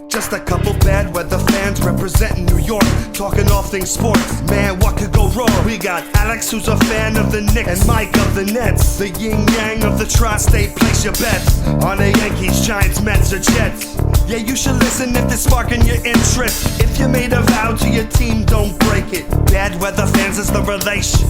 Just a couple bad weather fans representing New York, talking all things sports. Man, what could go wrong? We got Alex, who's a fan of the Knicks, and Mike of the Nets. The yin-yang of the tri-state, place your bets on the Yankees, Giants, Mets, or Jets. Yeah, you should listen if they're sparking your interest. If you made a vow to your team, don't break it. Bad weather fans is the relation.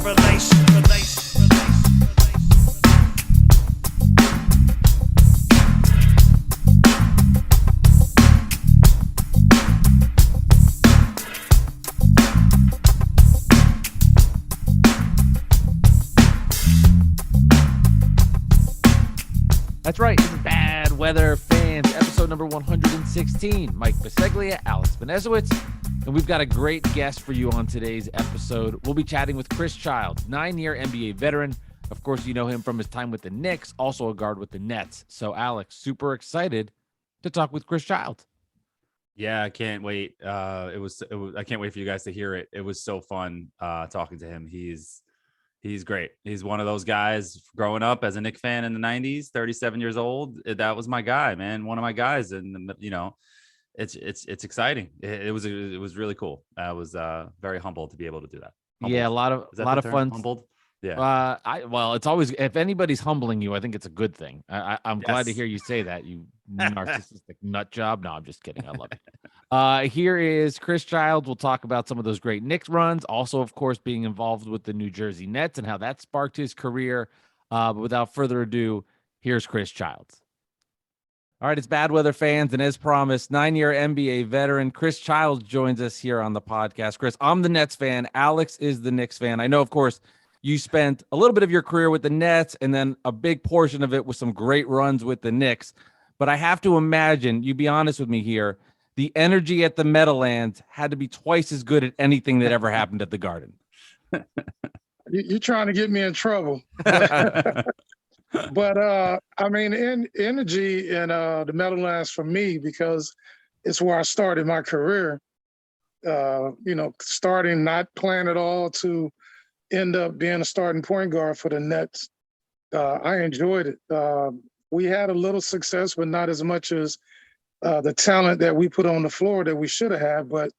That's right, this is Bad Weather Fans, episode number 116. Mike Biseglia, Alex Benezowitz, and we've got a great guest for you on today's episode. We'll be chatting with Chris Childs, 9-year NBA veteran. Of course, you know him from his time with the Knicks, also a guard with the Nets. So, Alex, super excited to talk with Chris Childs. Yeah, I can't wait. I can't wait for you guys to hear it. It was so fun talking to him. He's great. He's one of those guys growing up as a Knicks fan in the 90s, 37 years old. That was my guy, man. One of my guys. And, you know, it's exciting. It was really cool. I was very humbled to be able to do that. Humbled. Yeah, a lot of fun. Humbled. Yeah. Well, it's always, if anybody's humbling you, I think it's a good thing. I'm glad to hear you say that, you narcissistic nut job. No, I'm just kidding. I love it. Here is Chris Childs. We'll talk about some of those great Knicks runs. Also, of course, being involved with the New Jersey Nets and how that sparked his career. But without further ado, here's Chris Childs. All right, it's Bad Weather Fans, and as promised, 9-year NBA veteran Chris Childs joins us here on the podcast. Chris, I'm the Nets fan. Alex is the Knicks fan. I know, of course, you spent a little bit of your career with the Nets and then a big portion of it with some great runs with the Knicks. But I have to imagine, you be honest with me here, the energy at the Meadowlands had to be twice as good at anything that ever happened at the Garden. You're trying to get me in trouble. But I mean, energy in the Meadowlands for me, because it's where I started my career. Starting not playing at all to end up being a starting point guard for the Nets. I enjoyed it. We had a little success, but not as much as the talent that we put on the floor that we should have had. But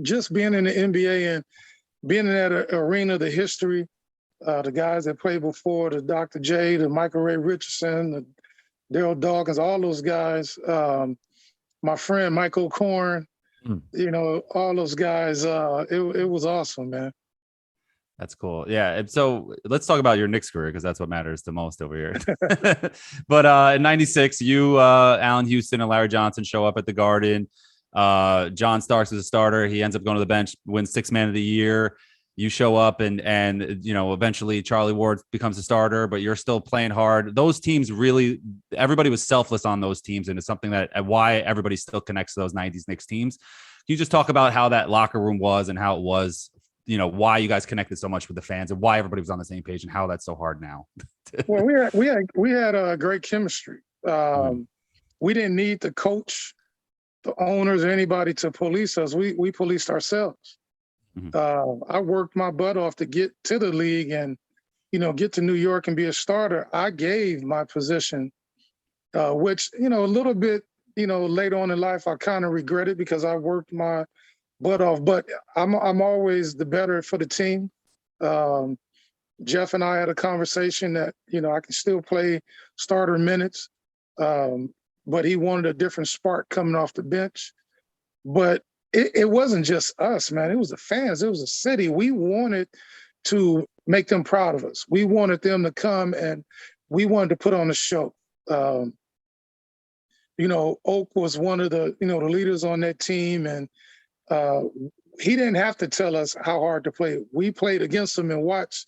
just being in the NBA and being in that arena, the history, the guys that played before, the Dr. J, the Michael Ray Richardson, the Daryl Dawkins, all those guys, my friend Michael Korn, all those guys, it was awesome, man. That's cool. Yeah. So let's talk about your Knicks career, because that's what matters the most over here. But in 96, you, Allen Houston, and Larry Johnson show up at the Garden. John Starks is a starter. He ends up going to the bench, wins Sixth Man of the Year. You show up and eventually Charlie Ward becomes a starter, but you're still playing hard. Those teams really, everybody was selfless on those teams, and it's something that why everybody still connects to those 90s Knicks teams. Can you just talk about how that locker room was and how it was? Why you guys connected so much with the fans and why everybody was on the same page and how that's so hard now. Well, we had a great chemistry. We didn't need the coach, the owners, or anybody to police us. We policed ourselves. Mm-hmm. I worked my butt off to get to the league and, get to New York and be a starter. I gave my position, which, a little bit, later on in life, I kind of regret it because I worked my butt off, but I'm always the better for the team. Jeff and I had a conversation that, I can still play starter minutes, but he wanted a different spark coming off the bench. But it wasn't just us, man. It was the fans. It was the city. We wanted to make them proud of us. We wanted them to come and we wanted to put on a show. Oak was one of the, the leaders on that team, and he didn't have to tell us how hard to play. We played against him and watched,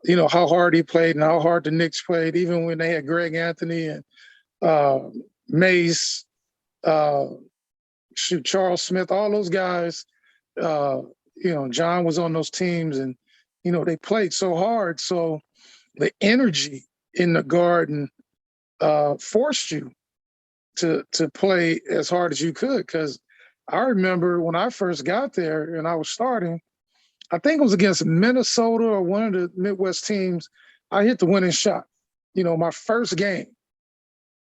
how hard he played and how hard the Knicks played, even when they had Greg Anthony and Mace, Charles Smith, all those guys. John was on those teams, and they played so hard. So the energy in the Garden forced you to play as hard as you could, because I remember when I first got there and I was starting, I think it was against Minnesota or one of the Midwest teams, I hit the winning shot, my first game.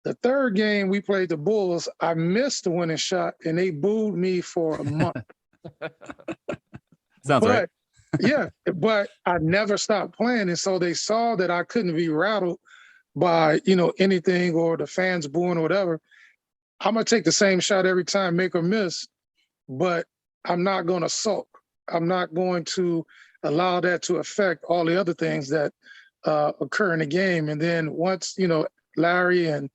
The third game we played the Bulls, I missed the winning shot, and they booed me for a month. Sounds right. But yeah, but I never stopped playing, and so they saw that I couldn't be rattled by anything or the fans booing or whatever. I'm gonna take the same shot every time, make or miss, but I'm not gonna sulk. I'm not going to allow that to affect all the other things that occur in the game. And then once Larry and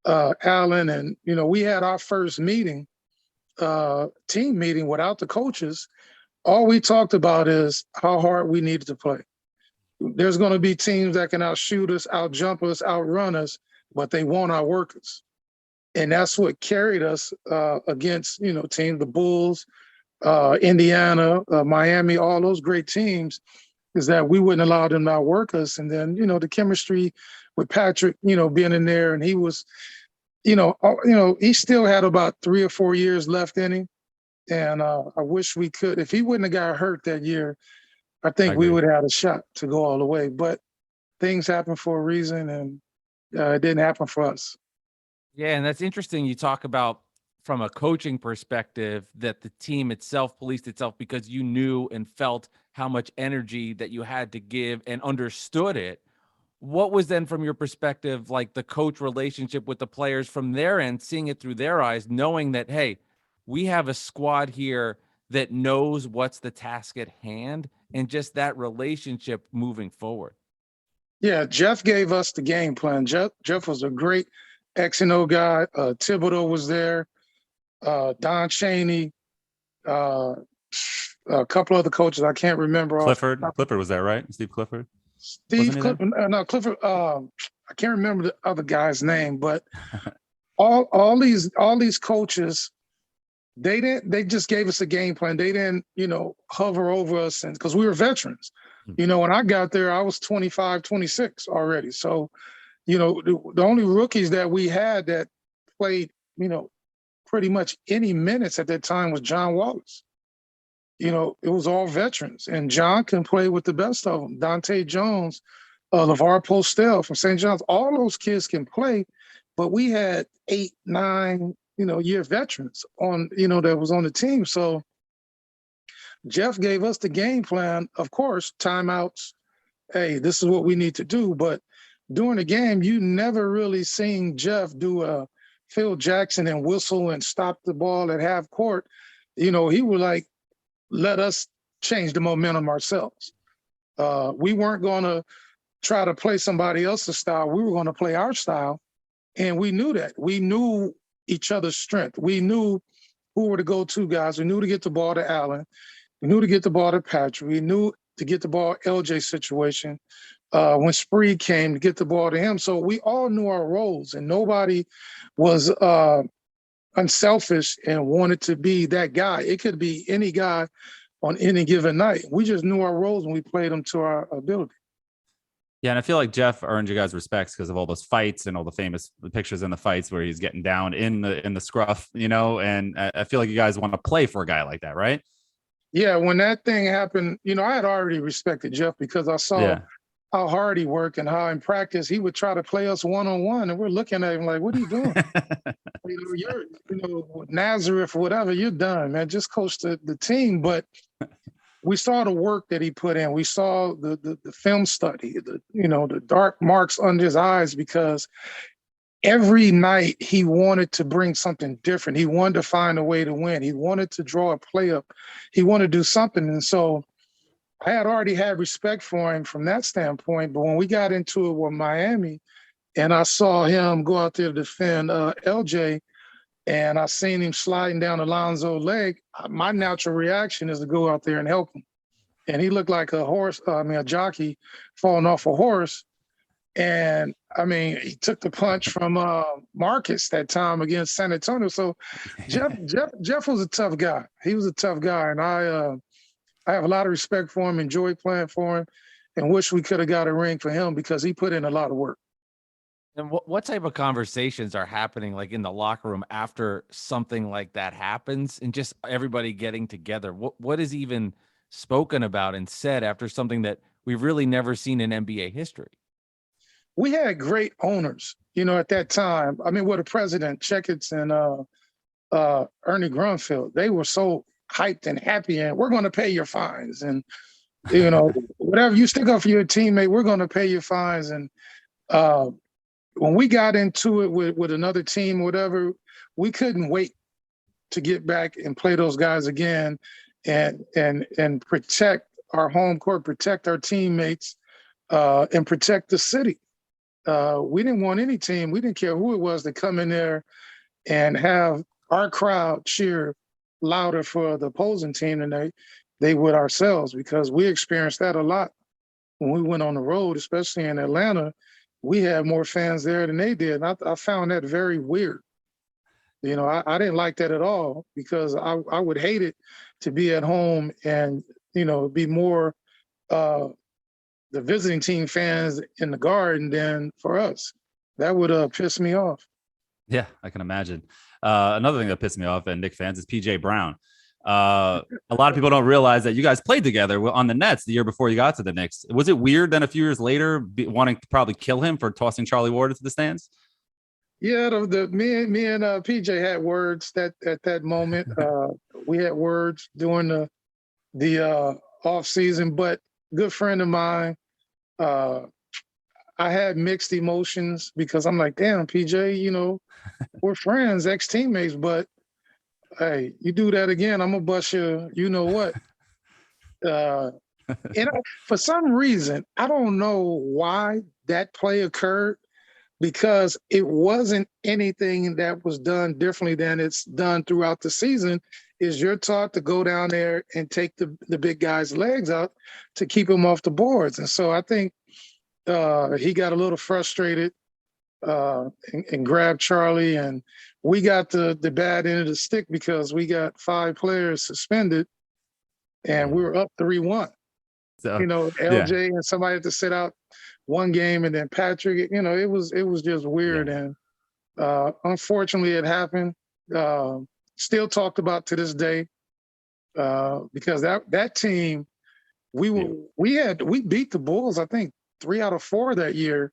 Allen and we had our first meeting, team meeting without the coaches. All we talked about is how hard we needed to play. There's going to be teams that can outshoot us, outjump us, outrun us, but they want our workers. And that's what carried us against, teams, the Bulls, Indiana, Miami, all those great teams, is that we wouldn't allow them to outwork us. And then, the chemistry with Patrick, being in there, and he was, he still had about 3 or 4 years left in him. And I wish we could, if he wouldn't have got hurt that year, I think we would have had a shot to go all the way. But things happen for a reason, and it didn't happen for us. Yeah, and that's interesting. You talk about from a coaching perspective that the team itself policed itself because you knew and felt how much energy that you had to give and understood it. What was then from your perspective, like the coach relationship with the players from their end, seeing it through their eyes, knowing that, hey, we have a squad here that knows what's the task at hand, and just that relationship moving forward? Yeah, Jeff gave us the game plan. Jeff was a great X and O guy. Thibodeau was there. Don Chaney, a couple other coaches I can't remember. Clifford was there, right? Steve Clifford. Steve Clifford. No, Clifford. I can't remember the other guy's name, but all these coaches, they just gave us a game plan. They didn't, hover over us, and because we were veterans. When I got there, I was 25, 26 already. So, the only rookies that we had that played, pretty much any minutes at that time was John Wallace. It was all veterans, and John can play with the best of them. Dante Jones, LeVar Postel from St. John's, all those kids can play, but we had 8, 9, year veterans on, that was on the team. So Jeff gave us the game plan, of course, timeouts. Hey, this is what we need to do. But during the game, you never really seen Jeff do a Phil Jackson and whistle and stop the ball at half court. He would like, let us change the momentum ourselves. We weren't going to try to play somebody else's style. We were going to play our style. And we knew that. We knew each other's strength. We knew who were the go-to guys. We knew to get the ball to Allen. We knew to get the ball to Patrick. We knew to get the ball LJ situation. When Spree came, to get the ball to him. So we all knew our roles, and nobody was unselfish and wanted to be that guy. It could be any guy on any given night. We just knew our roles and we played them to our ability. Yeah, and I feel like Jeff earned you guys' respects because of all those fights and all the famous pictures in the fights where he's getting down in the scruff, and I feel like you guys want to play for a guy like that, right? Yeah, when that thing happened, I had already respected Jeff because I saw how hard he worked and how in practice he would try to play us one-on-one, and we're looking at him like, what are you doing? You're, Nazareth, whatever, you're done, man. Just coach the team. But we saw the work that he put in. We saw the film study, the dark marks under his eyes, because every night he wanted to bring something different. He wanted to find a way to win. He wanted to draw a play up. He wanted to do something. And so I had already had respect for him from that standpoint. But when we got into it with Miami and I saw him go out there to defend LJ, and I seen him sliding down Alonzo's leg, my natural reaction is to go out there and help him. And he looked like a jockey falling off a horse. And he took the punch from Marcus that time against San Antonio. So Jeff was a tough guy. He was a tough guy, and I have a lot of respect for him. Enjoy playing for him, and wish we could have got a ring for him because he put in a lot of work. And what type of conversations are happening like in the locker room after something like that happens, and just everybody getting together? What is even spoken about and said after something that we've really never seen in NBA history? we had great owners, at that time. I mean, the president, Checketts and Ernie Grunfeld, they were so hyped and happy, and we're going to pay your fines. And, whatever you stick up for your teammate, we're going to pay your fines. And when we got into it with another team, whatever, we couldn't wait to get back and play those guys again and protect our home court, protect our teammates, and protect the city. We didn't want any team, we didn't care who it was, to come in there and have our crowd cheer louder for the opposing team than they would ourselves, because we experienced that a lot when we went on the road, especially in Atlanta. We had more fans there than they did. And I found that very weird. I didn't like that at all, because I would hate it to be at home and, be more the visiting team fans in the Garden than for us. That would piss me off. Yeah, I can imagine. Another thing that pissed me off, and Knicks fans, is PJ Brown. A lot of people don't realize that you guys played together on the Nets the year before you got to the Knicks. Was it weird then a few years later wanting to probably kill him for tossing Charlie Ward into the stands? Yeah, me and PJ had words at that moment. We had words during the off season, but good friend of mine, I had mixed emotions, because I'm like, damn, PJ, we're friends, ex-teammates, but hey, you do that again, I'm gonna bust you know what. And for some reason, I don't know why that play occurred, because it wasn't anything that was done differently than it's done throughout the season. Is you're taught to go down there and take the big guy's legs out to keep him off the boards. And so I think he got a little frustrated and grabbed Charlie, and we got the bad end of the stick, because we got 5 players suspended and we were up 3-1. So, LJ and somebody had to sit out one game, and then Patrick, it was just weird. Yeah. And unfortunately it happened. Still talked about to this day, because that team, we beat the Bulls, I think 3 out of 4 that year.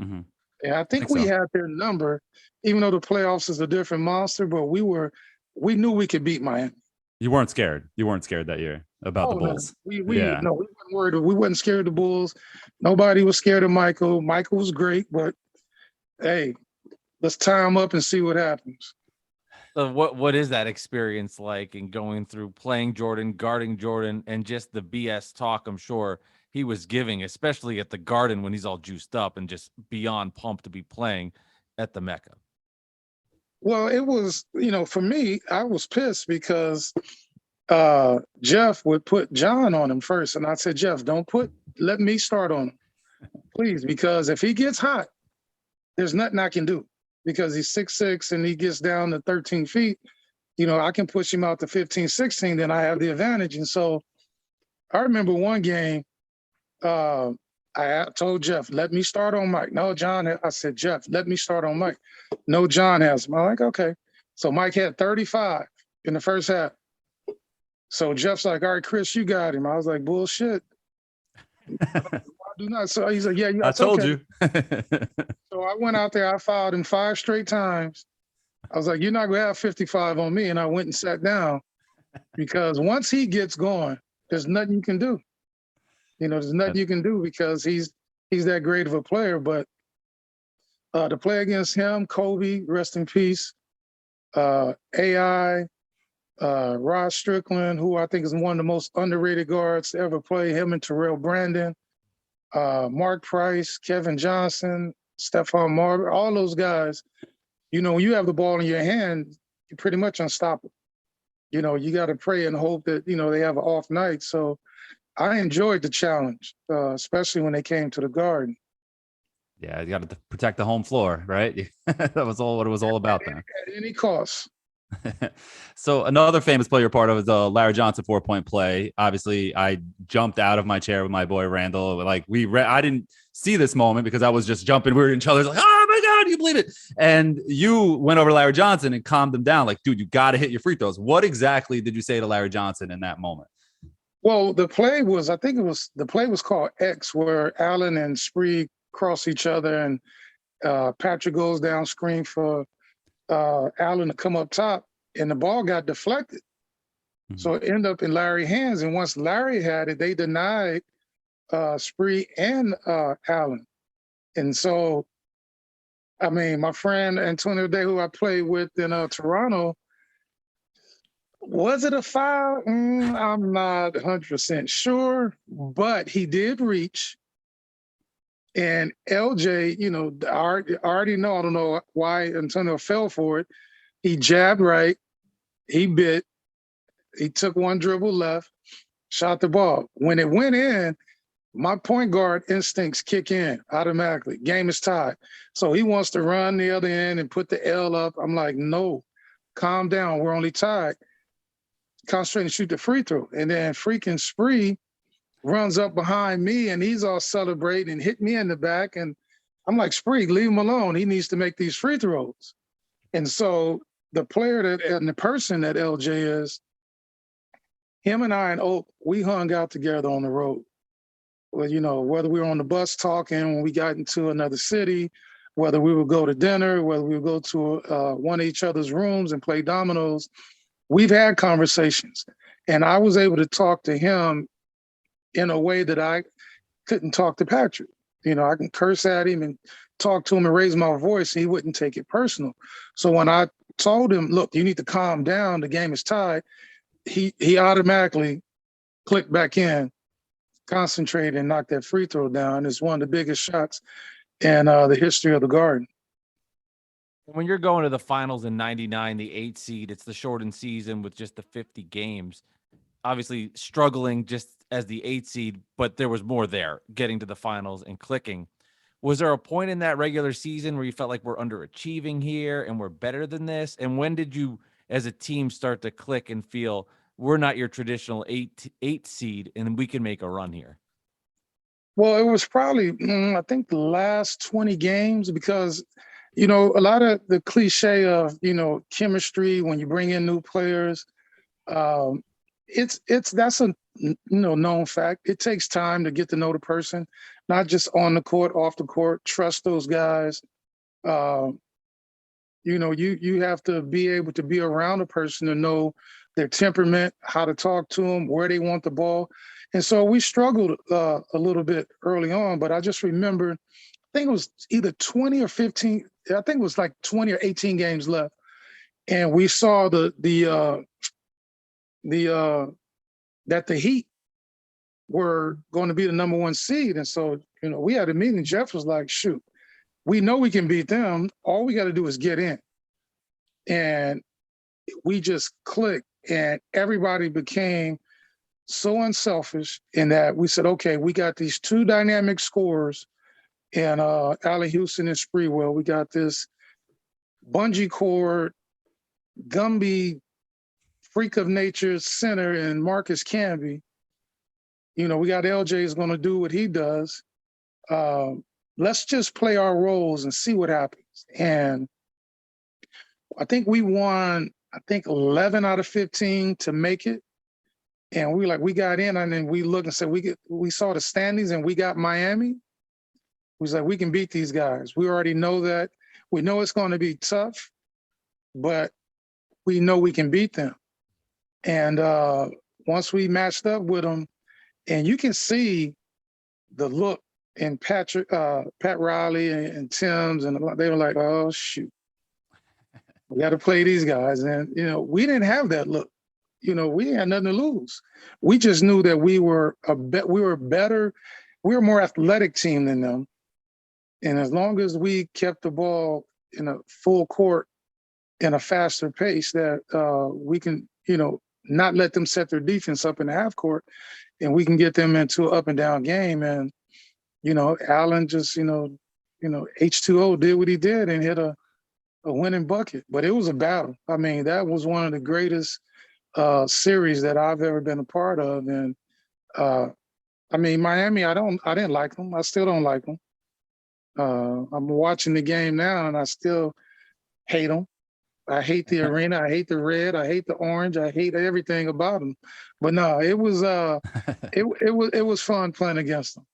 Mm-hmm. And I think we had their number, even though the playoffs is a different monster, but we knew we could beat Miami. You weren't scared. You weren't scared that year about the Bulls. No. We weren't worried. We wasn't scared of the Bulls. Nobody was scared of Michael. Michael was great, but hey, let's tie him up and see what happens. So what is that experience like in going through playing Jordan, guarding Jordan, and just the BS talk I'm sure he was giving, especially at the Garden when he's all juiced up and just beyond pumped to be playing at the Mecca? Well, it was, for me, I was pissed because Jeff would put John on him first. And I said, Jeff, let me start on him, please, because if he gets hot, there's nothing I can do, because he's 6'6" and he gets down to 13 feet. I can push him out to 15, 16, then I have the advantage. And so I remember one game, I told Jeff, let me start on Mike. No, John, I said, Jeff, let me start on Mike. No, John has him. I'm like, okay. So Mike had 35 in the first half. So Jeff's like, all right, Chris, you got him. I was like, bullshit. I do not. So he's like, yeah, I told you. So I went out there, I fouled him 5 straight times. I was like, you're not going to have 55 on me. And I went and sat down, because once he gets going, there's nothing you can do. There's nothing you can do, because he's that great of a player. But to play against him, Kobe, rest in peace, AI, Rod Strickland, who I think is one of the most underrated guards to ever play, him and Terrell Brandon, Mark Price, Kevin Johnson, Stephon Marbury, all those guys, when you have the ball in your hand, you're pretty much unstoppable. You got to pray and hope that, they have an off night. So I enjoyed the challenge, especially when they came to the Garden. Yeah, you got to protect the home floor, right? That was all what it was all about then. At any cost. So another famous play you're part of is the Larry Johnson 4-point play. Obviously, I jumped out of my chair with my boy Randle. Like I didn't see this moment because I was just jumping. We were in each other's like, oh my God, you believe it? And you went over to Larry Johnson and calmed him down. Like, dude, you got to hit your free throws. What exactly did you say to Larry Johnson in that moment? Well, the play was called X, where Allen and Sprague cross each other, and Patrick goes down screen for Allen to come up top, and the ball got deflected. So it ended up in Larry's hands. And once Larry had it, they denied Spree and Allen. And so, I mean, my friend Antonio Day, who I played with in Toronto, was it a foul? I'm not 100% sure, but he did reach. And LJ, you know, I already know, I don't know why Antonio fell for it. He jabbed right, he bit, he took one dribble left, shot the ball. When it went in, my point guard instincts kick in automatically. Game is tied. So he wants to run the other end and put the L up. I'm like, no, calm down. We're only tied. Concentrate and shoot the free throw. And then freaking Spree runs up behind me, and he's all celebrating and hit me in the back. And I'm like, Spree, leave him alone. He needs to make these free throws. And so the player that and the person that LJ is, him and I and Oak, we hung out together on the road. Well, you know, whether we were on the bus talking when we got into another city, whether we would go to dinner, whether we would go to one of each other's rooms and play dominoes, we've had conversations. And I was able to talk to him in a way that I couldn't talk to Patrick. You know, I can curse at him and talk to him and raise my voice, and he wouldn't take it personal. So when I told him, look, you need to calm down, the game is tied, he automatically clicked back in, concentrated, and knocked that free throw down. It's one of the biggest shots in the history of the Garden. When you're going to the finals in 99, the 8 seed, it's the shortened season with just the 50 games. Obviously struggling just as the 8 seed, but there was more there, getting to the finals and clicking. Was there a point in that regular season where you felt like we're underachieving here and we're better than this? And when did you, as a team, start to click and feel we're not your traditional 8 seed and we can make a run here? Well, it was probably, I think, the last 20 games, because, you know, a lot of the cliche of, you know, chemistry when you bring in new players, that's a known fact. It takes time to get to know the person, not just on the court, off the court. Trust those guys. You know, you have to be able to be around a person to know their temperament, how to talk to them, where they want the ball. And so we struggled a little bit early on, but I just remember, I think it was either 20 or 15, I think it was like 20 or 18 games left. And we saw that the Heat were going to be the number 1 seed. And so, you know, we had a meeting. Jeff was like, shoot, we know we can beat them. All we got to do is get in. And we just clicked, and everybody became so unselfish in that we said, okay, we got these 2 dynamic scorers in Allen Houston and Spreewell. We got this bungee cord, Gumby, freak of nature center in Marcus Camby. You know, we got LJ is going to do what he does. Let's just play our roles and see what happens. And I think we won, 11 out of 15 to make it. And we got in, and then we looked and said, we saw the standings and we got Miami. We was like, we can beat these guys. We already know that. We know it's going to be tough, but we know we can beat them. And once we matched up with them, and you can see the look in Pat Riley and Thibs, and they were like, oh, shoot. We got to play these guys. And, you know, we didn't have that look. You know, we had nothing to lose. We just knew that we were better. We were a more athletic team than them. And as long as we kept the ball in a full court in a faster pace, that we can, you know, not let them set their defense up in the half court, and we can get them into an up and down game. And, you know, Allen just, you know, H2O did what he did and hit a winning bucket. But it was a battle. I mean, that was one of the greatest series that I've ever been a part of. And I mean, Miami, I didn't like them. I still don't like them. I'm watching the game now, and I still hate them. I hate the arena. I hate the red. I hate the orange. I hate everything about them. But no, it was it was fun playing against them.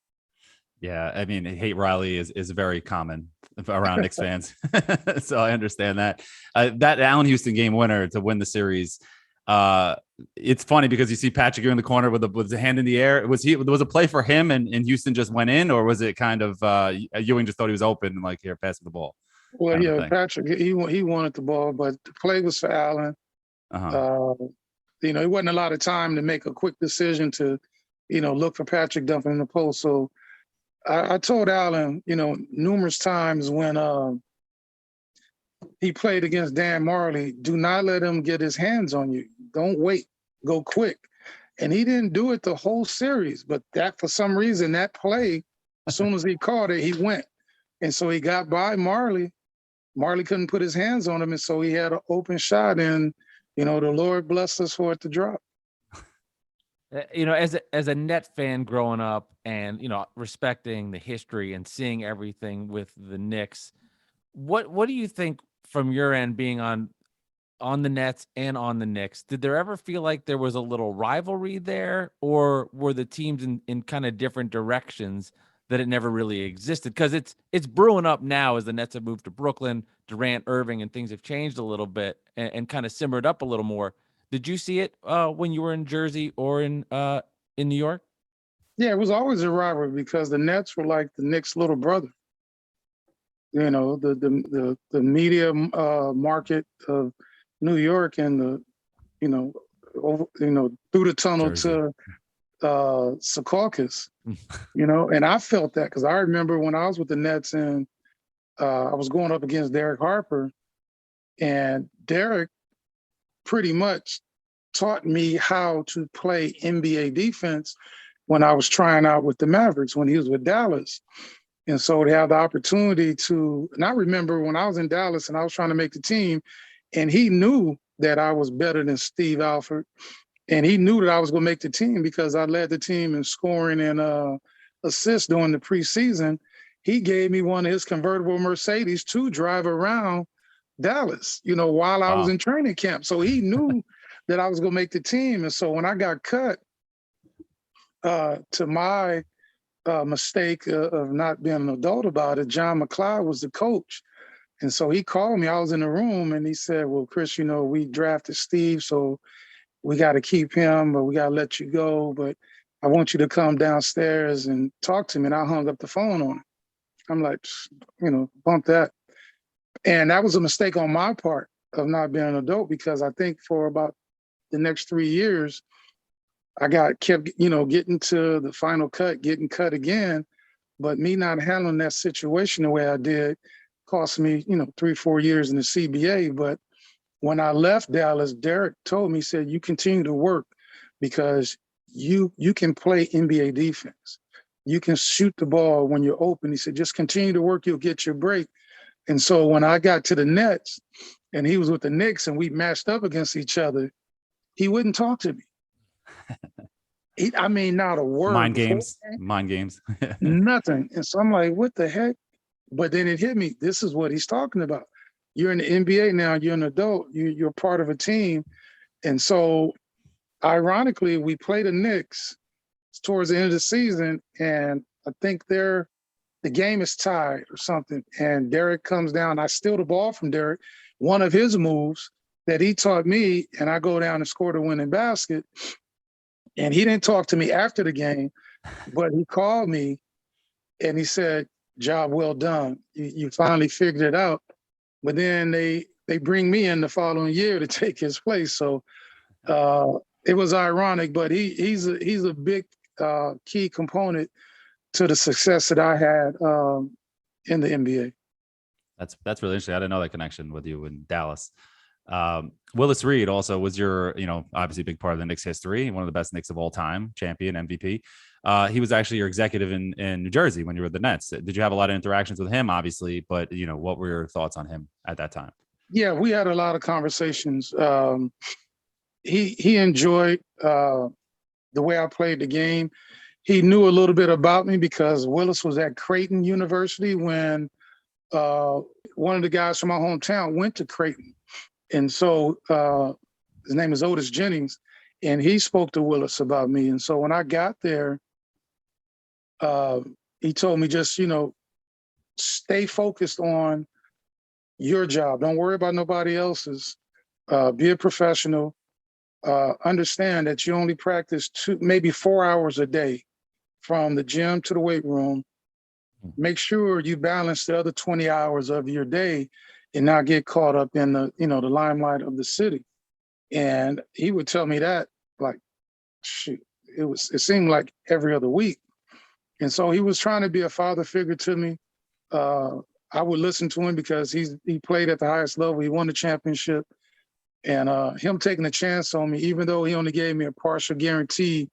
Yeah, I mean, hate Riley is very common around Knicks fans, so I understand that. That Allen Houston game winner to win the series. It's funny because you see Patrick in the corner with the hand in the air. Was a play for him and Houston just went in, or was it kind of Ewing just thought he was open and like, here, pass me the ball? Well, yeah, Patrick, he wanted the ball, but the play was for Allen. You know, it wasn't a lot of time to make a quick decision to, you know, look for Patrick dumping in the post. So I told Allen, you know, numerous times when he played against Dan Marley, do not let him get his hands on you. Don't wait, go quick. And he didn't do it the whole series, but that for some reason, that play, as soon as he caught it, he went. And so he got by Marley. Marley couldn't put his hands on him, and so he had an open shot, and, you know, the Lord blessed us for it to drop. You know, as a Net fan growing up and, you know, respecting the history and seeing everything with the Knicks, what do you think from your end being on the Nets and on the Knicks? Did there ever feel like there was a little rivalry there, or were the teams in kind of different directions that it never really existed? Because it's brewing up now as the Nets have moved to Brooklyn, Durant, Irving, and things have changed a little bit and kind of simmered up a little more. Did you see it when you were in Jersey or in New York? Yeah, it was always a rivalry because the Nets were like the Knicks' little brother. You know, the media market of New York and the, you know, through the tunnel Jersey. to Secaucus, you know, and I felt that because I remember when I was with the Nets and I was going up against Derek Harper, and Derek pretty much taught me how to play NBA defense when I was trying out with the Mavericks when he was with Dallas. And so to have the opportunity to, and I remember when I was in Dallas and I was trying to make the team, and he knew that I was better than Steve Alford. And he knew that I was going to make the team because I led the team in scoring and assists during the preseason. He gave me one of his convertible Mercedes to drive around Dallas, you know, while I was in training camp. So he knew that I was going to make the team. And so when I got cut, to my mistake of not being an adult about it, John McLeod was the coach. And so he called me. I was in the room and he said, well, Chris, you know, we drafted Steve, so we got to keep him, but we got to let you go. But I want you to come downstairs and talk to me. And I hung up the phone on him. I'm like, you know, bump that. And that was a mistake on my part of not being an adult, because I think for about the next 3 years, I kept, you know, getting to the final cut, getting cut again. But me not handling that situation the way I did cost me, you know, 3-4 years in the CBA. But when I left Dallas, Derek told me, he said, you continue to work because you can play NBA defense. You can shoot the ball when you're open. He said, just continue to work, you'll get your break. And so when I got to the Nets and he was with the Knicks and we matched up against each other, he wouldn't talk to me. I mean, not a word. Mind games. Nothing. And so I'm like, what the heck? But then it hit me. This is what he's talking about. You're in the NBA now. You're an adult. You're part of a team. And so, ironically, we play the Knicks towards the end of the season, and I think the game is tied or something. And Derek comes down. I steal the ball from Derek, one of his moves that he taught me, and I go down and score the winning basket. And he didn't talk to me after the game, but he called me and he said, job well done. You finally figured it out. But then they bring me in the following year to take his place. So it was ironic, but he's a big key component to the success that I had in the NBA. That's really interesting. I didn't know that connection with you in Dallas. Willis Reed also was your, you know, obviously a big part of the Knicks history, one of the best Knicks of all time, champion, MVP. He was actually your executive in New Jersey when you were at the Nets. Did you have a lot of interactions with him, obviously, but, you know, what were your thoughts on him at that time? Yeah, we had a lot of conversations. He enjoyed the way I played the game. He knew a little bit about me because Willis was at Creighton University when one of the guys from my hometown went to Creighton. And so his name is Otis Jennings, and he spoke to Willis about me. And so when I got there, you he told me just, stay focused on your job. Don't worry about nobody else's. Be a professional. Understand that you only practice maybe 4 hours a day from the gym to the weight room. Make sure you balance the other 20 hours of your day and not get caught up in the limelight of the city. And he would tell me that, like, shoot, it seemed like every other week. And so he was trying to be a father figure to me. I would listen to him because he played at the highest level. He won the championship. And him taking a chance on me, even though he only gave me a partial guarantee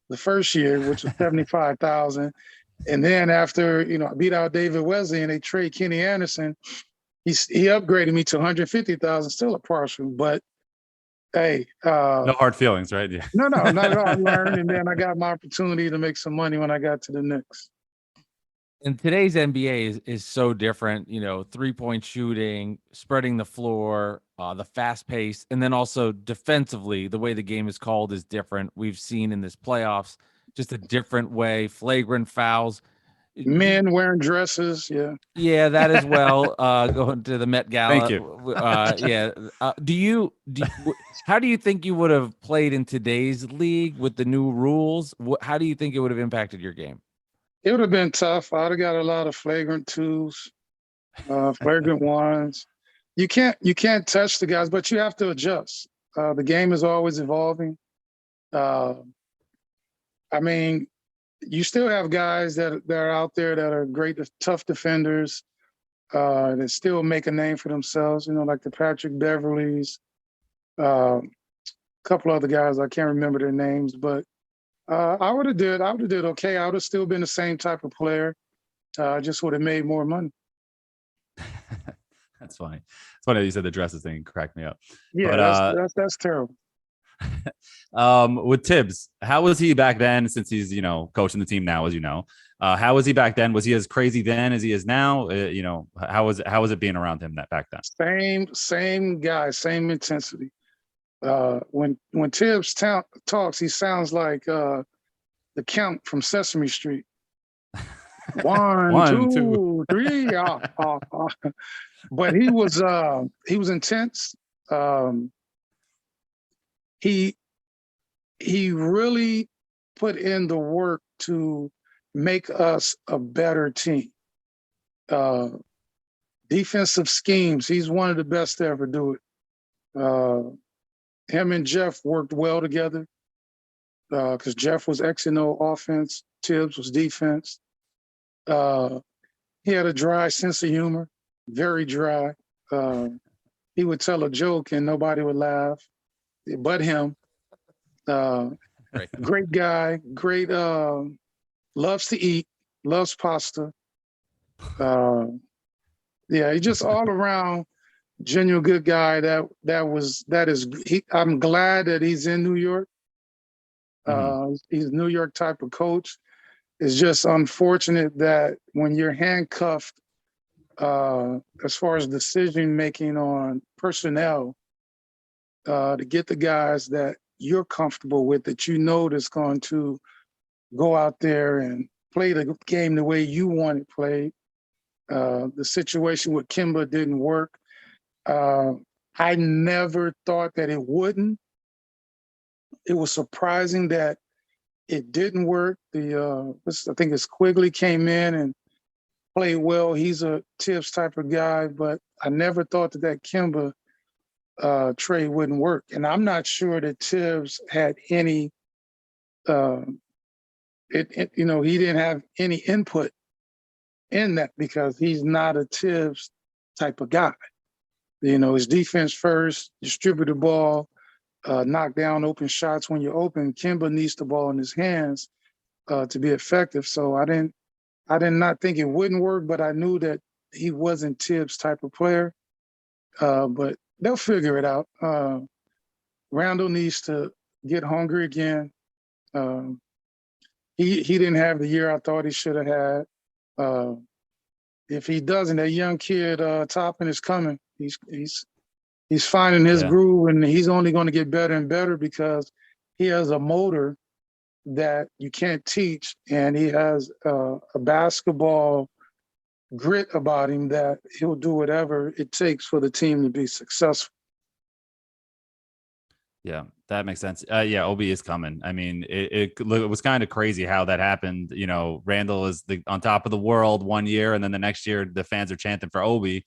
the first year, which was $75,000. And then after, I beat out David Wesley and they trade Kenny Anderson, he upgraded me to $150,000, still a partial. But hey, no hard feelings, right? Yeah. No, not at all. I learned, and then I got my opportunity to make some money when I got to the Knicks. And today's NBA is so different, 3-point shooting, spreading the floor, the fast pace, and then also defensively, the way the game is called is different. We've seen in this playoffs just a different way, flagrant fouls. Men wearing dresses, yeah. Yeah, that as well. Going to the Met Gala. Thank you. Yeah. How do you think you would have played in today's league with the new rules? How do you think it would have impacted your game? It would have been tough. I'd have got a lot of flagrant twos, flagrant ones. You can't touch the guys, but you have to adjust. The game is always evolving. You still have guys that are out there that are great, tough defenders, that still make a name for themselves, like the Patrick Beverleys, a couple other guys, I can't remember their names, but I would have did okay. I would have still been the same type of player. Just would have made more money. That's funny. It's funny that you said the dresses thing cracked me up. Yeah, but, that's terrible. With Thibs, how was he back then? Since he's coaching the team now, as you know, how was he back then? Was he as crazy then as he is now? How was it being around him back then? Same guy, same intensity. When Thibs talks, he sounds like the Count from Sesame Street. One, two, three. But he was intense. He really put in the work to make us a better team. Defensive schemes, he's one of the best to ever do it. Him and Jeff worked well together because Jeff was X and O offense, Thibs was defense. He had a dry sense of humor, very dry. He would tell a joke and nobody would laugh, but him. Great guy, great, loves to eat, loves pasta. He's just all around genuine good guy. I'm glad that he's in New York. He's a New York type of coach. It's just unfortunate that when you're handcuffed, as far as decision making on personnel, to get the guys that you're comfortable with, that that's going to go out there and play the game the way you want it played. The situation with Kemba didn't work. I never thought that it wouldn't. It was surprising that it didn't work. I think it's Quigley came in and played well. He's a Thibs type of guy, but I never thought that Kemba trade wouldn't work. And I'm not sure that Thibs had any, he didn't have any input in that because he's not a Thibs type of guy. His defense first, distribute the ball, knock down open shots when you're open. Kemba needs the ball in his hands to be effective. So I did not think it wouldn't work, but I knew that he wasn't Thibs type of player. But they'll figure it out. Randle needs to get hungry again. He didn't have the year I thought he should have had. If he doesn't, that young kid Toppin is coming. He's finding his groove, and he's only going to get better and better because he has a motor that you can't teach, and he has a basketball grit about him that he'll do whatever it takes for the team to be successful. Yeah, that makes sense. Yeah, Obi is coming. I mean, it was kind of crazy how that happened. You know, Randle is on top of the world one year, and then the next year the fans are chanting for Obi.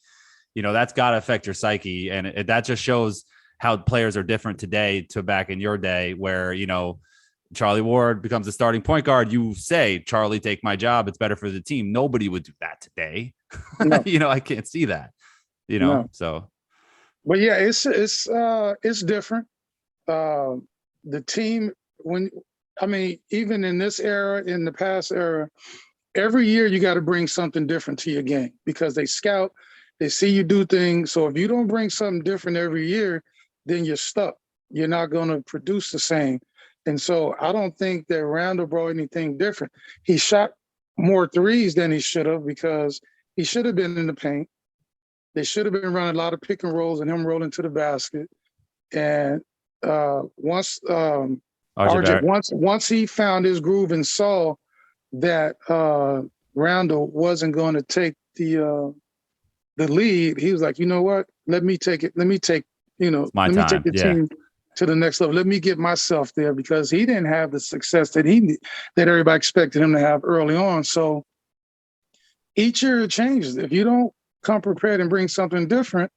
You know, that's got to affect your psyche, and that just shows how players are different today to back in your day, where, you know, Charlie Ward becomes the starting point guard. You say, Charlie, take my job. It's better for the team. Nobody would do that today. No. You know, I can't see that. You know, No. so. But yeah, it's different. The team, even in this era, in the past era, every year you got to bring something different to your game because they scout, they see you do things. So if you don't bring something different every year, then you're stuck. You're not going to produce the same. And so I don't think that Randle brought anything different. He shot more threes than he should have because he should have been in the paint. They should have been running a lot of pick and rolls and him rolling to the basket. And once he found his groove and saw that Randle wasn't going to take the lead, he was like, you know what? Let me take it. Let me take the team to the next level. Let me get myself there because he didn't have the success that everybody expected him to have early on. So each year it changes. If you don't come prepared and bring something different,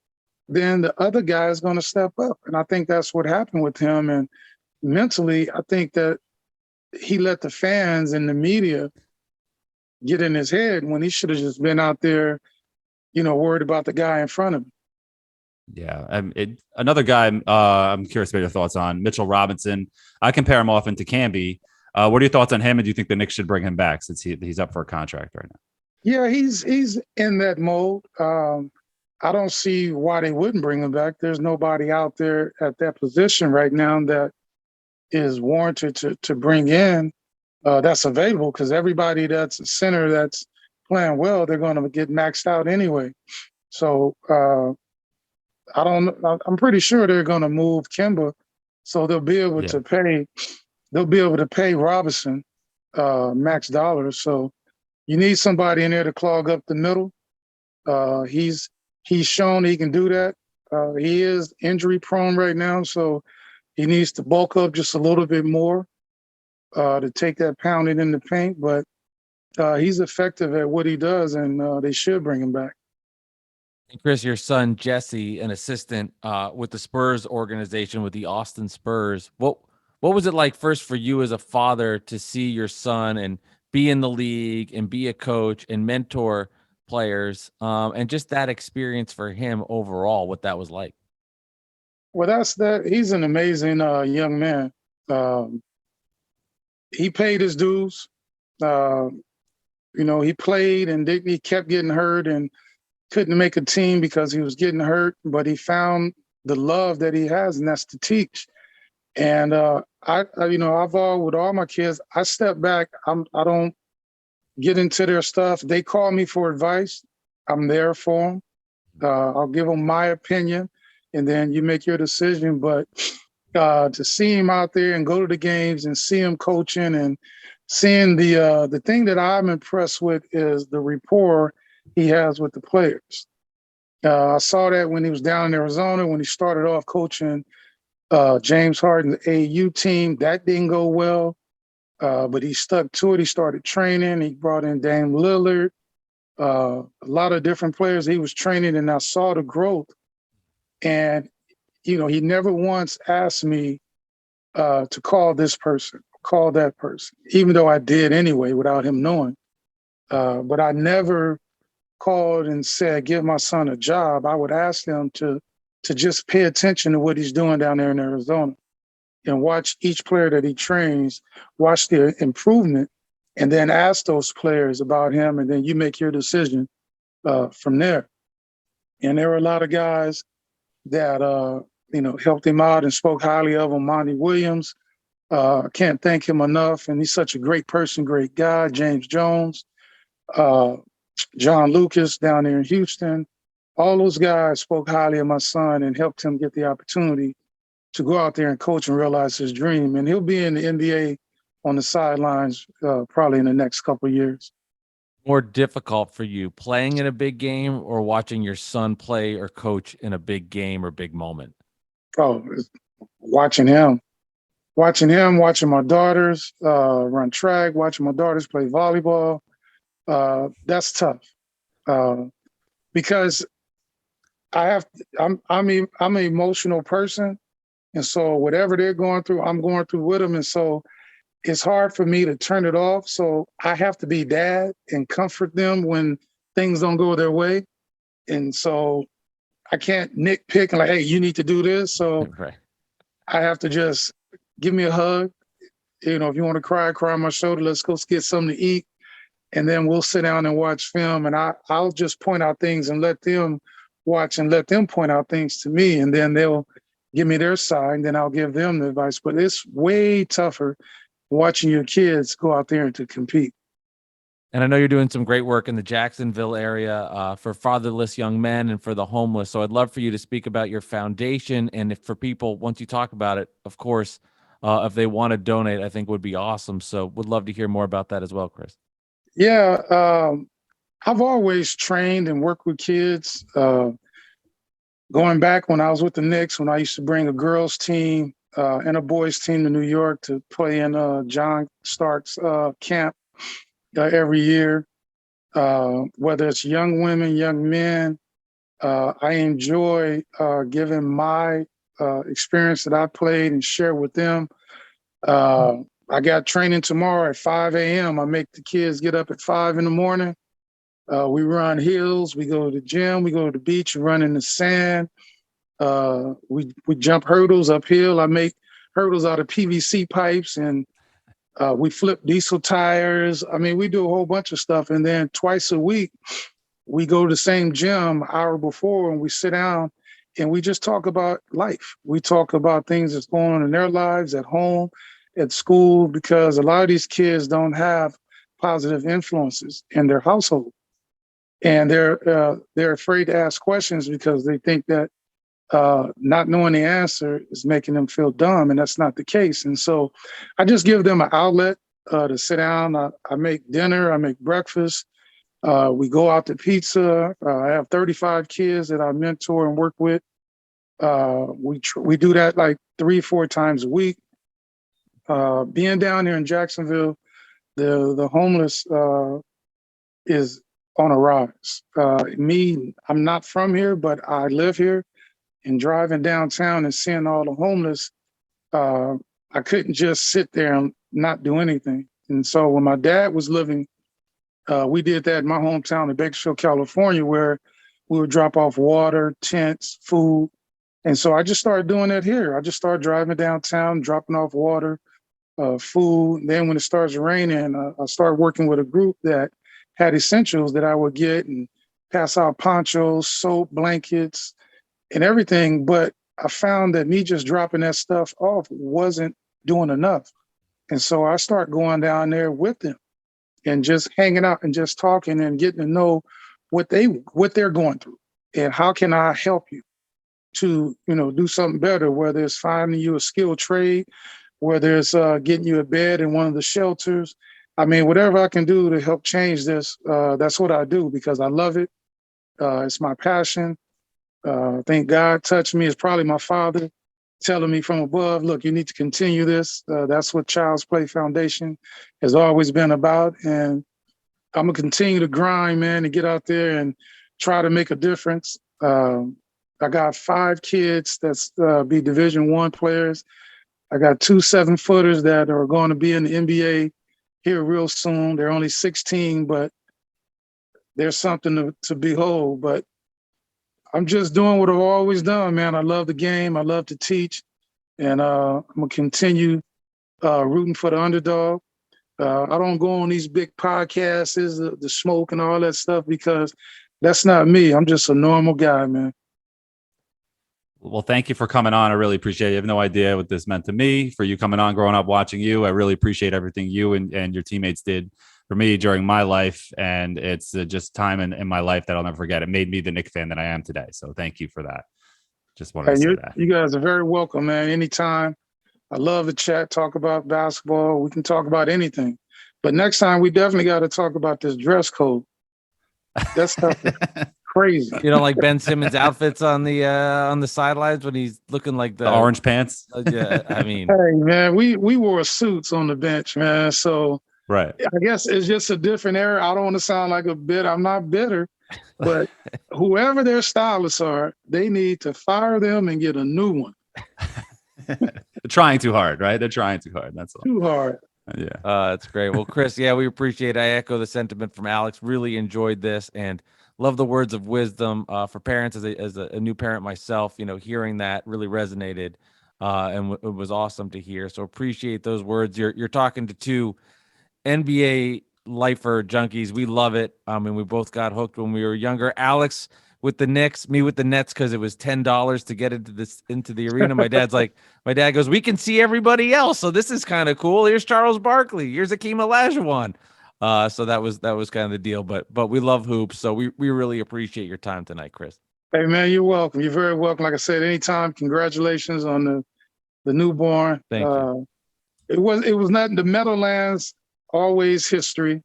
then the other guy is going to step up. And I think that's what happened with him. And mentally, I think that he let the fans and the media get in his head when he should have just been out there, worried about the guy in front of him. Yeah. Another guy I'm curious about your thoughts on, Mitchell Robinson. I compare him often to Camby. What are your thoughts on him? And do you think the Knicks should bring him back since he's up for a contract right now? Yeah, he's in that mode. I don't see why they wouldn't bring him back. There's nobody out there at that position right now that is warranted to bring in that's available because everybody that's a center that's playing well, they're going to get maxed out anyway. So I'm pretty sure they're going to move Kemba, so they'll be able to pay Robinson max dollars. So you need somebody in there to clog up the middle. He's shown he can do that. He is injury prone right now, so he needs to bulk up just a little bit more to take that pounding in the paint. But he's effective at what he does, and they should bring him back. And Chris, your son Jesse, an assistant with the Spurs organization, with the Austin Spurs. What was it like first for you as a father to see your son and be in the league and be a coach and mentor players, and just that experience for him overall, what that was like? Well, that's that. He's an amazing young man. He paid his dues. He played and he kept getting hurt and couldn't make a team because he was getting hurt, but he found the love that he has, and that's to teach. And I've with all my kids, I step back. I don't get into their stuff. They call me for advice. I'm there for them. I'll give them my opinion, and then you make your decision. But to see him out there and go to the games and see him coaching and seeing the thing that I'm impressed with is the rapport he has with the players. I saw that when he was down in Arizona, when he started off coaching James Harden's AAU team. That didn't go well, but he stuck to it. He started training. He brought in Dame Lillard, a lot of different players he was training, and I saw the growth. And, he never once asked me to call this person, call that person, even though I did anyway without him knowing. But I never called and said, give my son a job. I would ask him to just pay attention to what he's doing down there in Arizona and watch each player that he trains, watch their improvement, and then ask those players about him, and then you make your decision from there. And there were a lot of guys that, helped him out and spoke highly of him. Monty Williams, I can't thank him enough, and he's such a great person, great guy. James Jones, John Lucas down there in Houston. All those guys spoke highly of my son and helped him get the opportunity to go out there and coach and realize his dream. And he'll be in the NBA on the sidelines probably in the next couple of years. More difficult for you, playing in a big game or watching your son play or coach in a big game or big moment? Oh, watching him, watching my daughters run track, watching my daughters play volleyball. That's tough because I'm an emotional person, and so whatever they're going through, I'm going through with them, and so it's hard for me to turn it off. So I have to be dad and comfort them when things don't go their way, and so I can't nitpick and like, hey, you need to do this. So Right. I have to just give me a hug. You know, if you want to cry on my shoulder. Let's go get something to eat, and then we'll sit down and watch film. And I'll just point out things and let them watch and let them point out things to me, and then they'll give me their side, and then I'll give them the advice. But it's way tougher watching your kids go out there and to compete. And I know you're doing some great work in the Jacksonville area for fatherless young men and for the homeless. So I'd love for you to speak about your foundation. And if for people, once you talk about it, of course, if they want to donate, I think would be awesome. So would love to hear more about that as well, Chris. Yeah, I've always trained and worked with kids. Going back when I was with the Knicks, when I used to bring a girls team and a boys team to New York to play in John Stark's camp every year, whether it's young women, young men. I enjoy giving my experience that I played and share with them. I got training tomorrow at 5 a.m. I make the kids get up at 5 in the morning. We run hills, we go to the gym, we go to the beach, we run in the sand. We jump hurdles uphill. I make hurdles out of PVC pipes, and we flip diesel tires. I mean, we do a whole bunch of stuff. And then twice a week, we go to the same gym an hour before, and we sit down and we just talk about life. We talk about things that's going on in their lives, at home, at school, because a lot of these kids don't have positive influences in their household. And they're afraid to ask questions because they think that not knowing the answer is making them feel dumb, and that's not the case. And so I just give them an outlet to sit down. I make dinner, I make breakfast. We go out to pizza. I have 35 kids that I mentor and work with. We do that like 3-4 times a week. Being down here in Jacksonville, the homeless is on a rise. I'm not from here, but I live here. And driving downtown and seeing all the homeless, I couldn't just sit there and not do anything. And so when my dad was living, we did that in my hometown of Bakersfield, California, where we would drop off water, tents, food. And so I just started doing that here. I just started driving downtown, dropping off water, food. And then when it starts raining, I started working with a group that had essentials that I would get and pass out ponchos, soap, blankets, and everything. But I found that me just dropping that stuff off wasn't doing enough. And so I started going down there with them and just hanging out and just talking and getting to know what they're going through and how can I help you to, do something better, whether it's finding you a skilled trade, whether it's getting you a bed in one of the shelters. I mean, whatever I can do to help change this, that's what I do because I love it. It's my passion. I think God touched me. It's probably my father telling me from above, look, you need to continue this. That's what Child's Play Foundation has always been about. And I'm going to continue to grind, man, and get out there and try to make a difference. I got 5 kids that's be Division I players. I got 2 7-footers that are going to be in the NBA here real soon. They're only 16, but there's something to behold. But I'm just doing what I've always done, man. I love the game. I love to teach. And I'm going to continue rooting for the underdog. I don't go on these big podcasts, the smoke and all that stuff, because that's not me. I'm just a normal guy, man. Well, thank you for coming on. I really appreciate it. You have no idea what this meant to me, for you coming on, growing up watching you. I really appreciate everything you and your teammates did for me during my life. And it's just time in my life that I'll never forget. It made me the Knicks fan that I am today. So thank you for that. Just wanted to say that. You guys are very welcome, man. Anytime. I love to chat, talk about basketball. We can talk about anything. But next time, we definitely got to talk about this dress code. That stuff is crazy. You know, like Ben Simmons' outfits on the sidelines when he's looking like The orange pants. Yeah, I mean, Hey, man, we wore suits on the bench, man. So Right. I guess it's just a different era. I don't want to sound like a bit. I'm not bitter, but whoever their stylists are, they need to fire them and get a new one. They're trying too hard, right? They're trying too hard. That's all. Too hard. Yeah. that's great. Well, Chris, yeah, we appreciate it. I echo the sentiment from Alex. Really enjoyed this and love the words of wisdom for parents. As a new parent myself, you know, hearing that really resonated, and it was awesome to hear. So appreciate those words. You're talking to two NBA lifer junkies. We love it. And we both got hooked when we were younger. Alex with the Knicks, me with the Nets, because it was $10 to get into the arena. My dad goes, we can see everybody else, so this is kind of cool. Here's Charles Barkley. Here's Akeem Olajuwon. So that was kind of the deal. But we love hoops, so we really appreciate your time tonight, Chris. Hey, man, you're welcome. You're very welcome. Like I said, anytime. Congratulations on the newborn. Thank you. It was not the Meadowlands. Always history.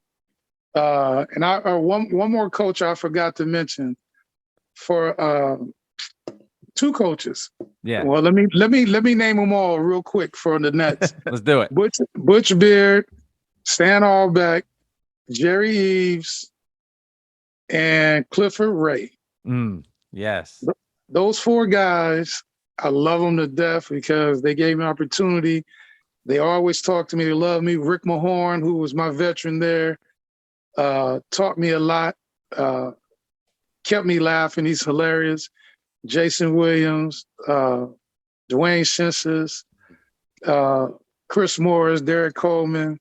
And one more coach I forgot to mention for two coaches. Yeah. Well, let me name them all real quick for the Nets. Let's do it. Butch Beard, Stan Albeck, Jerry Eves, and Clifford Ray. Yes. Those four guys, I love them to death because they gave me opportunity. They always talk to me. They love me. Rick Mahorn, who was my veteran there, taught me a lot, kept me laughing. He's hilarious. Jason Williams, Dwayne Shinsis, Chris Morris, Derek Coleman,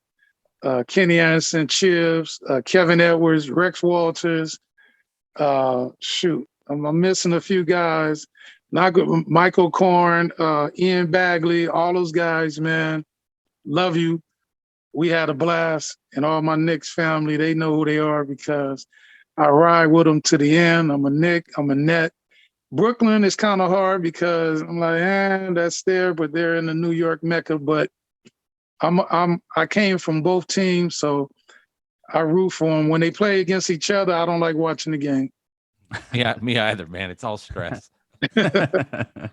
Kenny Anderson, Chibs, Kevin Edwards, Rex Walters. I'm missing a few guys. Not good. Michael Korn, Ian Bagley, all those guys, man. Love you. We had a blast, and all my Knicks family, they know who they are because I ride with them to the end. I'm a Knick, I'm a Net. Brooklyn is kind of hard because I'm like, that's there, but they're in the New York Mecca. But I came from both teams, so I root for them. When they play against each other, I don't like watching the game. Yeah, me either, man. It's all stress.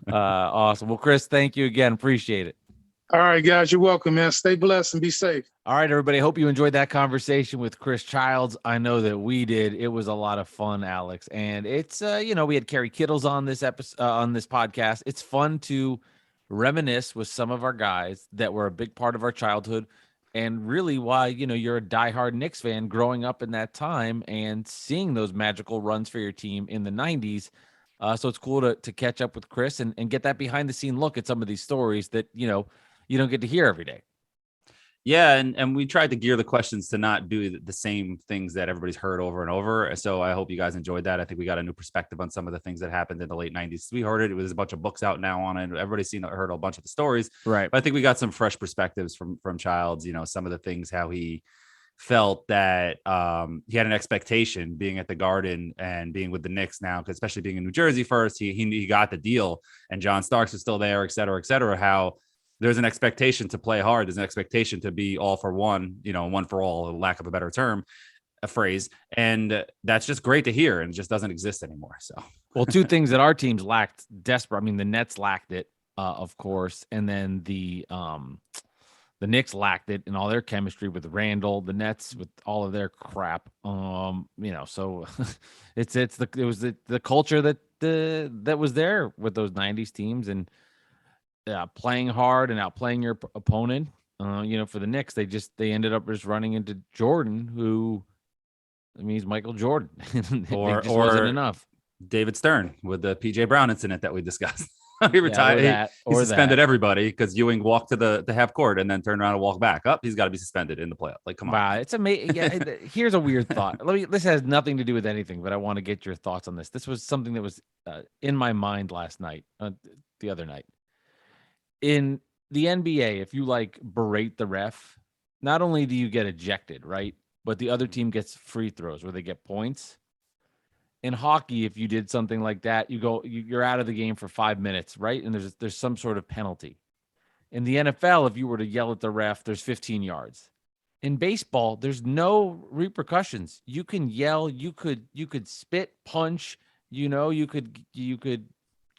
Awesome. Well, Chris, thank you again. Appreciate it. All right, guys, you're welcome, man. Stay blessed and be safe. All right, everybody. Hope you enjoyed that conversation with Chris Childs. I know that we did. It was a lot of fun, Alex. And it's we had Kerry Kittles on this episode on this podcast. It's fun to reminisce with some of our guys that were a big part of our childhood, and really why you're a diehard Knicks fan growing up in that time and seeing those magical runs for your team in the 90s. So it's cool to catch up with Chris and get that behind the scene look at some of these stories that you don't get to hear every day. Yeah, and we tried to gear the questions to not do the same things that everybody's heard over and over. So I hope you guys enjoyed that. I think we got a new perspective on some of the things that happened in the late 90s. We heard it. There's a bunch of books out now on it. Everybody's heard a bunch of the stories. Right. But I think we got some fresh perspectives from Childs, some of the things, how he felt that he had an expectation being at the Garden and being with the Knicks now, especially being in New Jersey first. He got the deal and John Starks was still there, et cetera, how there's an expectation to play hard. There's an expectation to be all for one, one for all, lack of a better term, a phrase. And that's just great to hear and just doesn't exist anymore. So, well, two things that our teams lacked desperate. I mean, the Nets lacked it, of course. And then the Knicks lacked it in all their chemistry with Randle, the Nets with all of their crap. So it was the culture that was there with those 90s teams and playing hard and outplaying your opponent. For the Knicks, they ended up just running into Jordan, who, he's Michael Jordan. or wasn't enough. David Stern with the PJ Brown incident that we discussed. He retired. He suspended everybody because Ewing walked to the half court and then turned around and walked back up. He's got to be suspended in the playoff. Like, come on. Wow, it's amazing. Yeah, here's a weird thought. This has nothing to do with anything, but I want to get your thoughts on this. This was something that was in my mind last night, the other night. In the NBA, if you berate the ref, not only do you get ejected, right? But the other team gets free throws where they get points. In hockey, if you did something like that, you're out of the game for 5 minutes, right? And there's some sort of penalty. In the NFL, if you were to yell at the ref, there's 15 yards. In baseball, there's no repercussions. You can yell, you could spit, punch, you could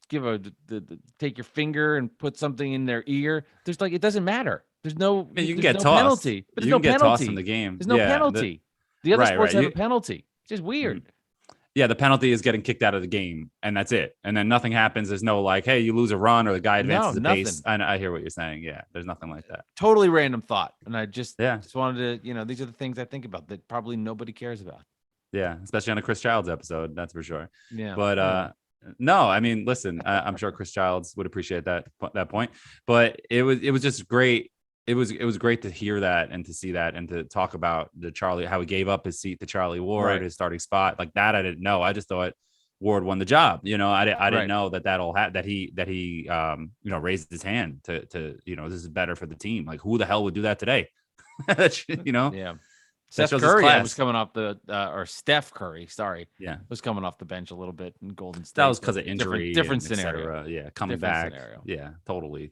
give take your finger and put something in their ear. There's it doesn't matter. There's no You can there's get no tossed. penalty. But there's You no can get penalty tossed in the game. There's no penalty. The other sports have a penalty. It's just weird. Yeah, the penalty is getting kicked out of the game, and that's it. And then nothing happens. There's no hey, you lose a run or the guy advances the base. I hear what you're saying. Yeah, there's nothing like that. Totally random thought, and I just wanted to, these are the things I think about that probably nobody cares about. Yeah, especially on a Chris Childs episode, that's for sure. Yeah, but no, I mean, listen, I'm sure Chris Childs would appreciate that point. But it was just great. It was great to hear that and to see that and to talk about how he gave up his seat to Charlie Ward, his starting spot like that. I didn't know. I just thought Ward won the job. I didn't know that he raised his hand to this is better for the team. Like, who the hell would do that today? Yeah. Steph Curry was coming off or Steph Curry, sorry. Yeah. Was coming off the bench a little bit in Golden State. That was because of injury. Different scenario. Yeah. Coming back. Scenario. Yeah, totally.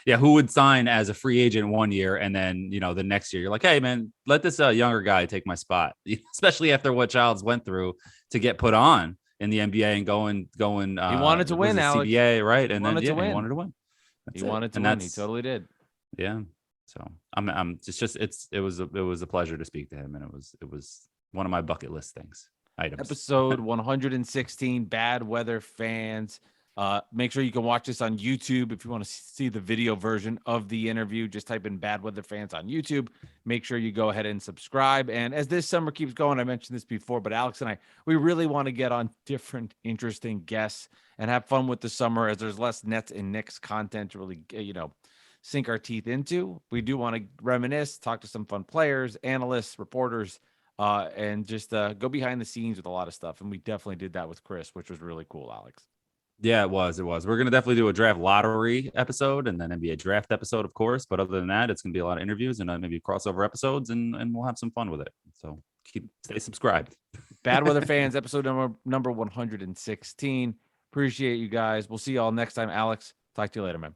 Yeah. Who would sign as a free agent 1 year and then, the next year you're like, hey man, let this younger guy take my spot, especially after what Childs went through to get put on in the NBA and going. He wanted to win, Alex. CBA, right? And he wanted to win. He wanted to win. He wanted to win. He totally did. Yeah. So it was a pleasure to speak to him, and it was one of my bucket list items. Episode 116, Bad Weather Fans. Make sure you can watch this on YouTube if you want to see the video version of the interview. Just type in Bad Weather Fans on YouTube. Make sure you go ahead and subscribe. And as this summer keeps going, I mentioned this before, but Alex and I, we really want to get on different, interesting guests and have fun with the summer as there's less Nets and Knicks content to really, sink our teeth into. We do want to reminisce, talk to some fun players, analysts, reporters, and just go behind the scenes with a lot of stuff. And we definitely did that with Chris, which was really cool, Alex. Yeah, it was. We're going to definitely do a draft lottery episode and then NBA draft episode, of course. But other than that, it's going to be a lot of interviews and maybe crossover episodes, and we'll have some fun with it. So stay subscribed. Bad Weather Fans, episode number 116. Appreciate you guys. We'll see you all next time. Alex, talk to you later, man.